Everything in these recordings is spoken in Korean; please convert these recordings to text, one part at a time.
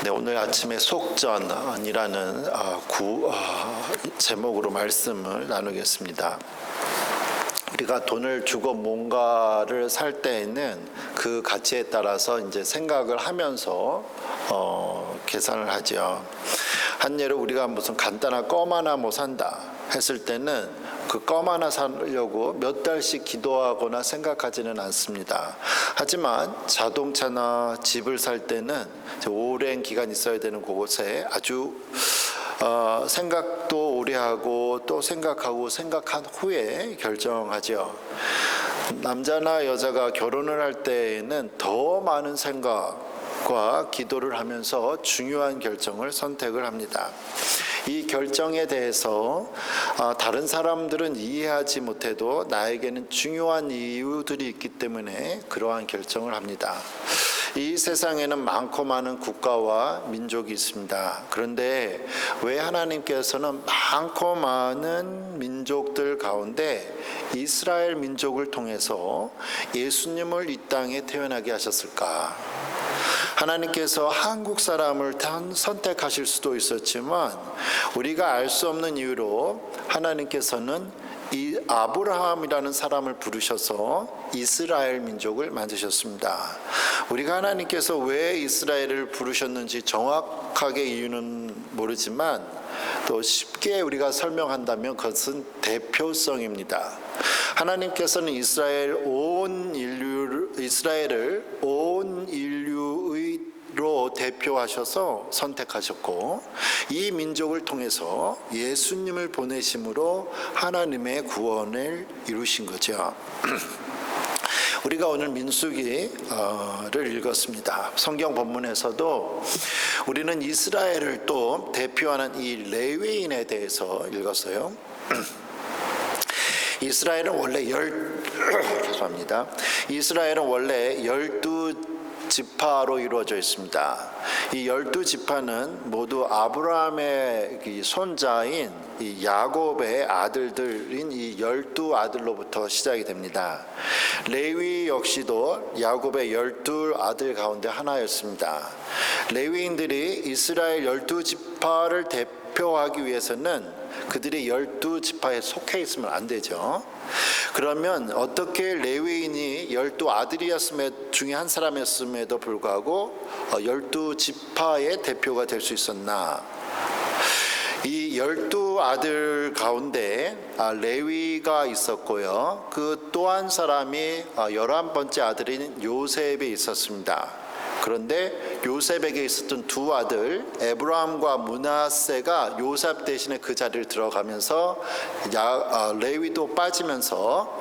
네, 오늘 아침에 속전이라는 제목으로 말씀을 나누겠습니다. 우리가 돈을 주고 뭔가를 살 때에는 그 가치에 따라서 이제 생각을 하면서 계산을 하죠. 한 예로 우리가 무슨 간단한 껌 하나 뭐 산다 했을 때는 그 껌 하나 사려고 몇 달씩 기도하거나 생각하지는 않습니다. 하지만 자동차나 집을 살 때는 오랜 기간 있어야 되는 그곳에 아주 생각도 오래 하고 또 생각한 후에 결정하죠. 남자나 여자가 결혼을 할 때에는 더 많은 생각과 기도를 하면서 중요한 결정을 선택을 합니다. 이 결정에 대해서 다른 사람들은 이해하지 못해도 나에게는 중요한 이유들이 있기 때문에 그러한 결정을 합니다. 이 세상에는 많고 많은 국가와 민족이 있습니다. 그런데 왜 하나님께서는 많고 많은 민족들 가운데 이스라엘 민족을 통해서 예수님을 이 땅에 태어나게 하셨을까? 하나님께서 한국 사람을 선택하실 수도 있었지만 우리가 알 수 없는 이유로 하나님께서는 이 아브라함이라는 사람을 부르셔서 이스라엘 민족을 만드셨습니다. 우리가 하나님께서 왜 이스라엘을 부르셨는지 정확하게 이유는 모르지만 또 쉽게 우리가 설명한다면 그것은 대표성입니다. 하나님께서는 이스라엘을 온 인류로 대표하셔서 선택하셨고 이 민족을 통해서 예수님을 보내심으로 하나님의 구원을 이루신 거죠. 우리가 오늘 민수기를 읽었습니다. 성경 본문에서도 우리는 이스라엘을 또 대표하는 이 레위인에 대해서 읽었어요. 이스라엘은 원래 12지파로 이루어져 있습니다. 이 12지파는 모두 아브라함의 손자인 이 야곱의 아들들인 이 12아들로부터 시작이 됩니다. 레위 역시도 야곱의 12아들 가운데 하나였습니다. 레위인들이 이스라엘 12지파를 대표하기 위해서는 그들이 12지파에 속해 있으면 안 되죠. 그러면 어떻게 레위인이 12아들이었음에 중에 한 사람이었음에도 불구하고 12지파의 대표가 될 수 있었나? 이 12아들 가운데 레위가 있었고요. 그 또 한 사람이 11번째 아들인 요셉이 있었습니다. 그런데 요셉에게 있었던 두 아들 에브라임과 므낫세가 요셉 대신에 그 자리를 들어가면서 레위도 빠지면서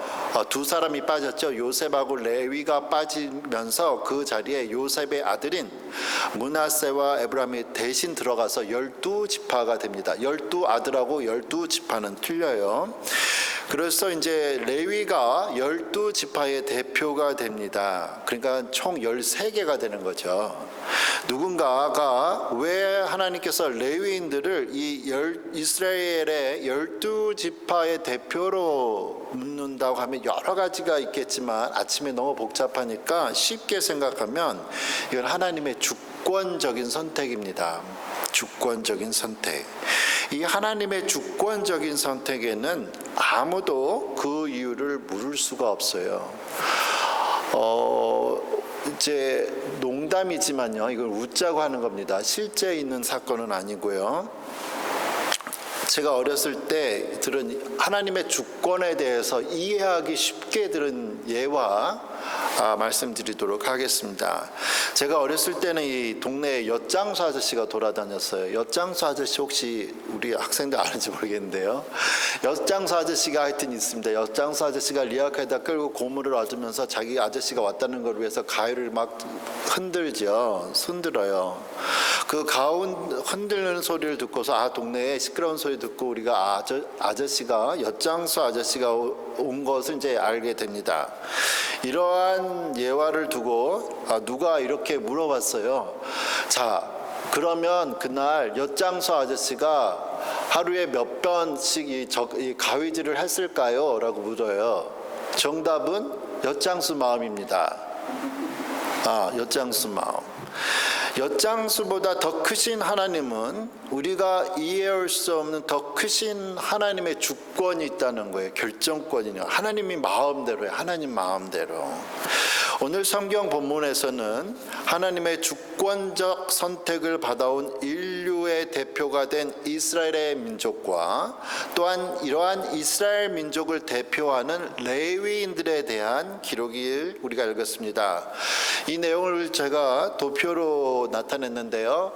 두 사람이 빠졌죠. 요셉하고 레위가 빠지면서 그 자리에 요셉의 아들인 므낫세와 에브라임이 대신 들어가서 12지파가 됩니다. 12아들하고 12지파는 틀려요. 그래서 이제 레위가 12지파의 대표가 됩니다. 그러니까 총 13개가 되는 거죠. 누군가가 왜 하나님께서 레위인들을 이 이스라엘의 12지파의 대표로 묻는다고 하면 여러 가지가 있겠지만 아침에 너무 복잡하니까 쉽게 생각하면 이건 하나님의 주권적인 선택입니다. 주권적인 선택. 이 하나님의 주권적인 선택에는 아무도 그 이유를 물을 수가 없어요. 이제 농담이지만요, 이걸 웃자고 하는 겁니다. 실제 있는 사건은 아니고요. 제가 어렸을 때 들은 하나님의 주권에 대해서 이해하기 쉽게 들은 예화 말씀드리도록 하겠습니다. 제가 어렸을 때는 이 동네에 엿장수 아저씨가 돌아다녔어요. 엿장수 아저씨 혹시 우리 학생들 아는지 모르겠는데요. 엿장수 아저씨가 하여튼 있습니다. 엿장수 아저씨가 리아카에다 끌고 고물을 얻으면서 자기 아저씨가 왔다는 걸 위해서 가위를 막 흔들어요. 그 흔들는 소리를 듣고서 동네에 시끄러운 소리 듣고 우리가 아저씨가 엿장수 아저씨가 온 것을 이제 알게 됩니다. 이러한 예화를 두고 누가 이렇게 물어봤어요. 자, 그러면 그날 엿장수 아저씨가 하루에 몇 번씩 이 가위질을 했을까요? 라고 물어요. 정답은 엿장수 마음입니다. 엿장수 마음. 엿장수보다 더 크신 하나님은 우리가 이해할 수 없는 더 크신 하나님의 주권이 있다는 거예요. 결정권이요. 하나님이 마음대로예요. 하나님 마음대로. 오늘 성경 본문에서는 하나님의 주권적 선택을 받아온 인류의 대표가 된 이스라엘의 민족과 또한 이러한 이스라엘 민족을 대표하는 레위인들에 대한 기록을 우리가 읽었습니다. 이 내용을 제가 도표로 나타냈는데요.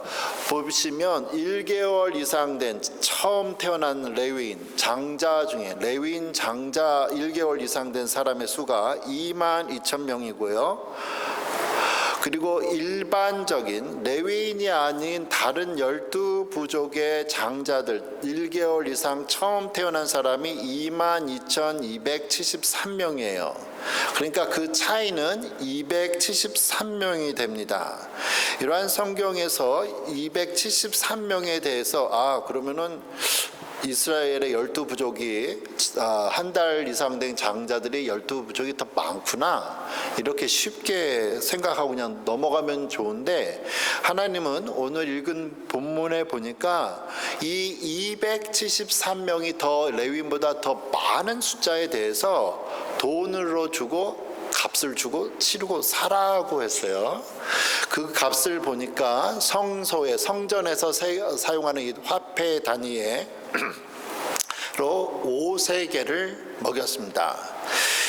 보시면 1개월 이상 된 처음 태어난 레위인 장자 중에 레위인 장자 1개월 이상 된 사람의 수가 22,000명이고요. 그리고 일반적인 레위인이 아닌 다른 12부족의 장자들 1개월 이상 처음 태어난 사람이 22,273명이에요. 그러니까 그 차이는 273명이 됩니다. 이러한 성경에서 273명에 대해서 그러면은 이스라엘의 12부족이 한 달 이상 된 장자들이 12부족이 더 많구나 이렇게 쉽게 생각하고 그냥 넘어가면 좋은데, 하나님은 오늘 읽은 본문에 보니까 이 273명이 더 레위인보다 더 많은 숫자에 대해서 돈으로 주고 값을 주고 치르고 사라고 했어요. 그 값을 보니까 성전에서 사용하는 이 화폐 단위로 5세겔을 먹였습니다.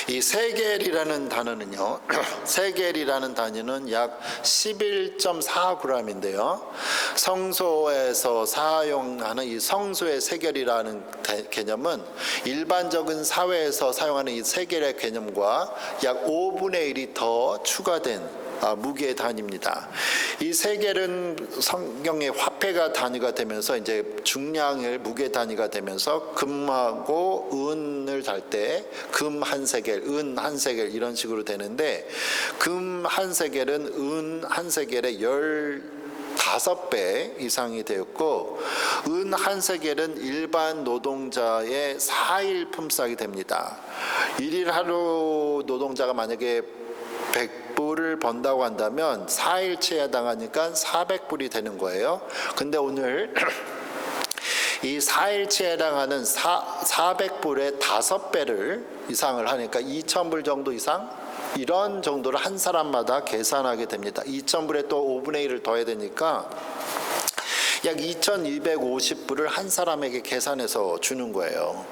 이 세겔이라는 단어는요, 세겔이라는 단위는 약 11.4g인데요. 성소에서 사용하는 이 성소의 세겔이라는 개념은 일반적인 사회에서 사용하는 이 세겔의 개념과 약 5분의 1이 더 추가된 무게 단위입니다. 이 세겔은 성경의 화폐가 단위가 되면서 이제 중량을 무게 단위가 되면서 금하고 은을 달 때 금 한 세겔, 은 한 세겔 이런 식으로 되는데, 금 한 세겔은 은 한 세겔의 15배 이상이 되었고, 은 한 세겔은 일반 노동자의 4일 품삯이 됩니다. 1일 하루 노동자가 만약에 100불을 번다고 한다면 4일치에 해당하니까 400불이 되는 거예요. 근데 오늘 이 4일치에 해당하는 400불의 5배를 이상을 하니까 2,000불 정도 이상? 이런 정도를 한 사람마다 계산하게 됩니다. 2,000불에 또 5분의 1을 더해야 되니까 약 2,250불을 한 사람에게 계산해서 주는 거예요.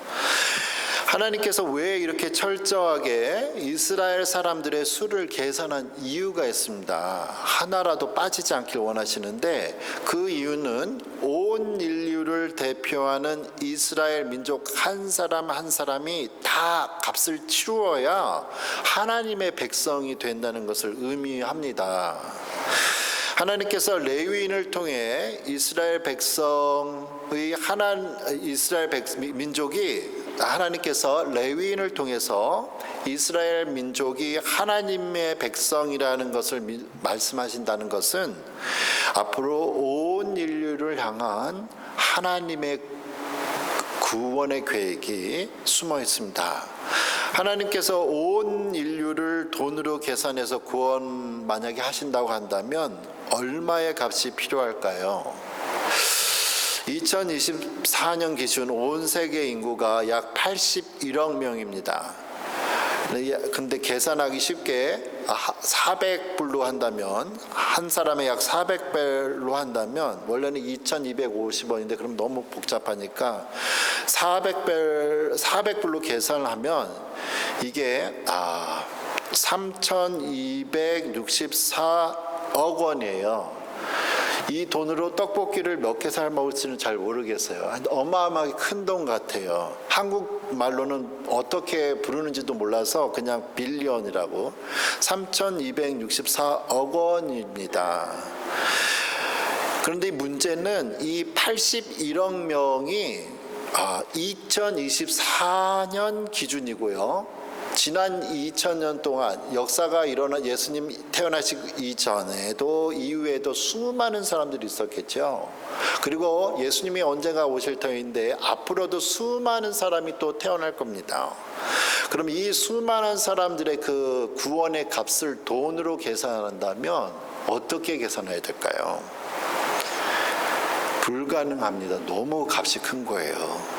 하나님께서 왜 이렇게 철저하게 이스라엘 사람들의 수를 계산한 이유가 있습니다. 하나라도 빠지지 않길 원하시는데, 그 이유는 온 인류를 대표하는 이스라엘 민족 한 사람 한 사람이 다 값을 치루어야 하나님의 백성이 된다는 것을 의미합니다. 하나님께서 레위인을 통해 이스라엘 민족이 하나님께서 레위인을 통해서 이스라엘 민족이 하나님의 백성이라는 것을 말씀하신다는 것은 앞으로 온 인류를 향한 하나님의 구원의 계획이 숨어 있습니다. 하나님께서 온 인류를 돈으로 계산해서 구원 만약에 하신다고 한다면 얼마의 값이 필요할까요? 2024년 기준 온 세계 인구가 약 81억 명입니다. 근데 계산하기 쉽게 400불로 한다면, 한 사람에 약 400불로 한다면 원래는 2,250원인데 그럼 너무 복잡하니까 400불로 계산을 하면 이게 3,264억 원이에요. 이 돈으로 떡볶이를 몇 개 사 먹을지는 잘 모르겠어요. 어마어마하게 큰 돈 같아요. 한국 말로는 어떻게 부르는지도 몰라서 그냥 빌리언이라고. 3,264억 원입니다. 그런데 문제는 이 81억 명이 2024년 기준이고요. 지난 2000년 동안 역사가 일어나 예수님 태어나시기 이전에도 이후에도 수많은 사람들이 있었겠죠. 그리고 예수님이 언젠가 오실 터인데 앞으로도 수많은 사람이 또 태어날 겁니다. 그럼 이 수많은 사람들의 그 구원의 값을 돈으로 계산한다면 어떻게 계산해야 될까요? 불가능합니다. 너무 값이 큰 거예요.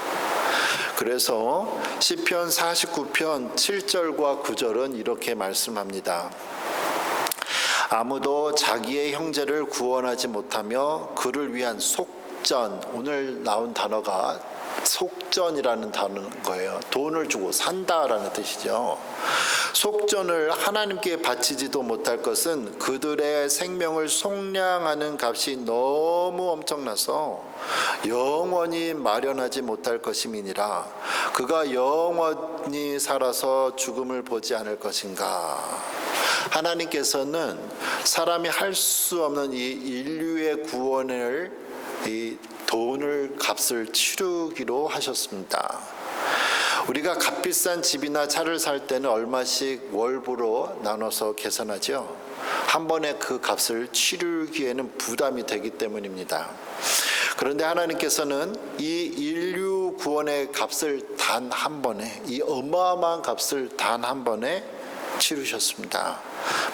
그래서 시편 49편 7절과 9절은 이렇게 말씀합니다. 아무도 자기의 형제를 구원하지 못하며 그를 위한 속전, 오늘 나온 단어가 속전이라는 단어인 거예요. 돈을 주고 산다라는 뜻이죠. 속전을 하나님께 바치지도 못할 것은 그들의 생명을 속량하는 값이 너무 엄청나서 영원히 마련하지 못할 것임이니라. 그가 영원히 살아서 죽음을 보지 않을 것인가. 하나님께서는 사람이 할 수 없는 이 인류의 구원을 이 돈을 값을 치르기로 하셨습니다. 우리가 값비싼 집이나 차를 살 때는 얼마씩 월부로 나눠서 계산하죠. 한 번에 그 값을 치르기에는 부담이 되기 때문입니다. 그런데 하나님께서는 이 인류 구원의 값을 단 한 번에, 이 어마어마한 값을 단 한 번에 치르셨습니다.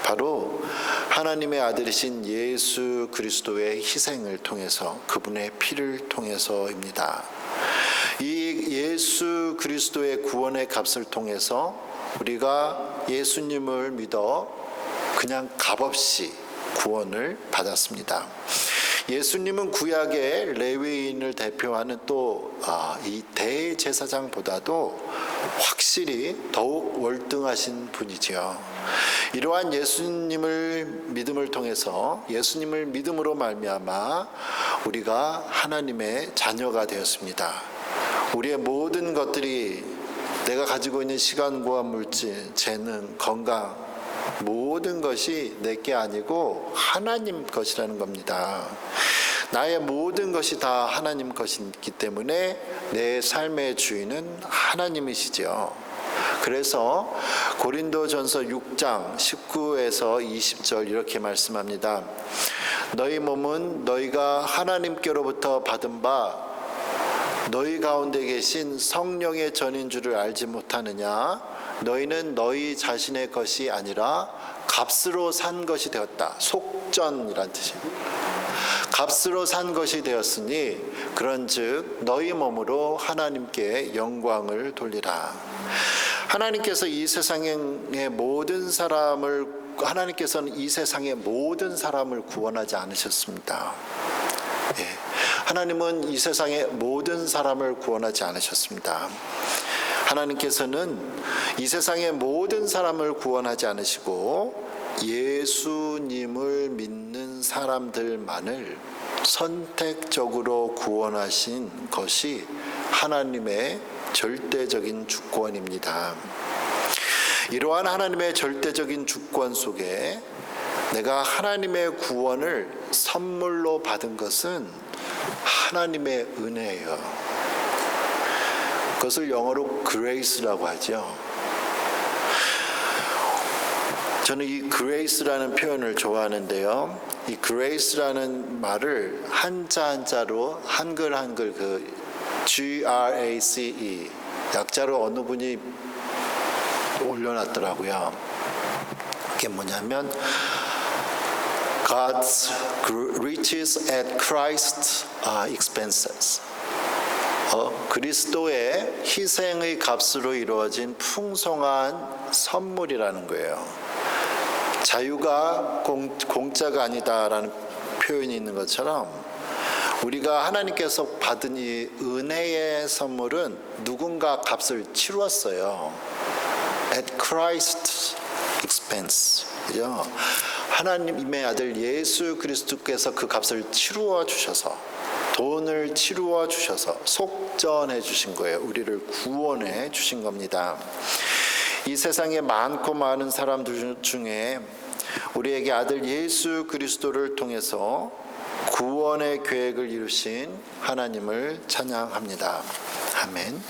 바로 하나님의 아들이신 예수 그리스도의 희생을 통해서, 그분의 피를 통해서입니다. 이 예수 그리스도의 구원의 값을 통해서 우리가 예수님을 믿어 그냥 값없이 구원을 받았습니다. 예수님은 구약의 레위인을 대표하는 또 이 대제사장보다도 확실히 더욱 월등하신 분이지요. 이러한 예수님을 믿음을 통해서, 예수님을 믿음으로 말미암아 우리가 하나님의 자녀가 되었습니다. 우리의 모든 것들이, 내가 가지고 있는 시간과 물질, 재능, 건강, 모든 것이 내게 아니고 하나님 것이라는 겁니다. 나의 모든 것이 다 하나님 것이기 때문에 내 삶의 주인은 하나님이시죠. 그래서 고린도전서 6장 19에서 20절 이렇게 말씀합니다. 너희 몸은 너희가 하나님께로부터 받은 바 너희 가운데 계신 성령의 전인 줄을 알지 못하느냐? 너희는 너희 자신의 것이 아니라 값으로 산 것이 되었다. 속전이란 뜻입니다. 값으로 산 것이 되었으니 그런즉 너희 몸으로 하나님께 영광을 돌리라. 하나님께서는 이 세상의 모든 사람을 구원하지 않으셨습니다. 하나님은 이 세상의 모든 사람을 구원하지 않으셨습니다. 하나님께서는 이 세상의 모든 사람을 구원하지 않으시고 예수님을 믿는 사람들만을 선택적으로 구원하신 것이 하나님의 절대적인 주권입니다. 이러한 하나님의 절대적인 주권 속에 내가 하나님의 구원을 선물로 받은 것은 하나님의 은혜예요. 그것을 영어로 grace라고 하죠. 저는 이 grace라는 표현을 좋아하는데요. 이 grace라는 말을 한자 한자로 한글 그 GRACE 약자로 어느 분이 올려놨더라고요. 그게 뭐냐면 God's riches at Christ's expenses. 그리스도의 희생의 값으로 이루어진 풍성한 선물이라는 거예요. 자유가 공짜가 아니다라는 표현이 있는 것처럼 우리가 하나님께서 받은 이 은혜의 선물은 누군가 값을 치루었어요. At Christ's expense. 하나님의 아들 예수 그리스도께서 그 값을 치루어 주셔서, 돈을 치루어 주셔서 속전해 주신 거예요. 우리를 구원해 주신 겁니다. 이 세상에 많고 많은 사람들 중에 우리에게 아들 예수 그리스도를 통해서 구원의 계획을 이루신 하나님을 찬양합니다. 아멘.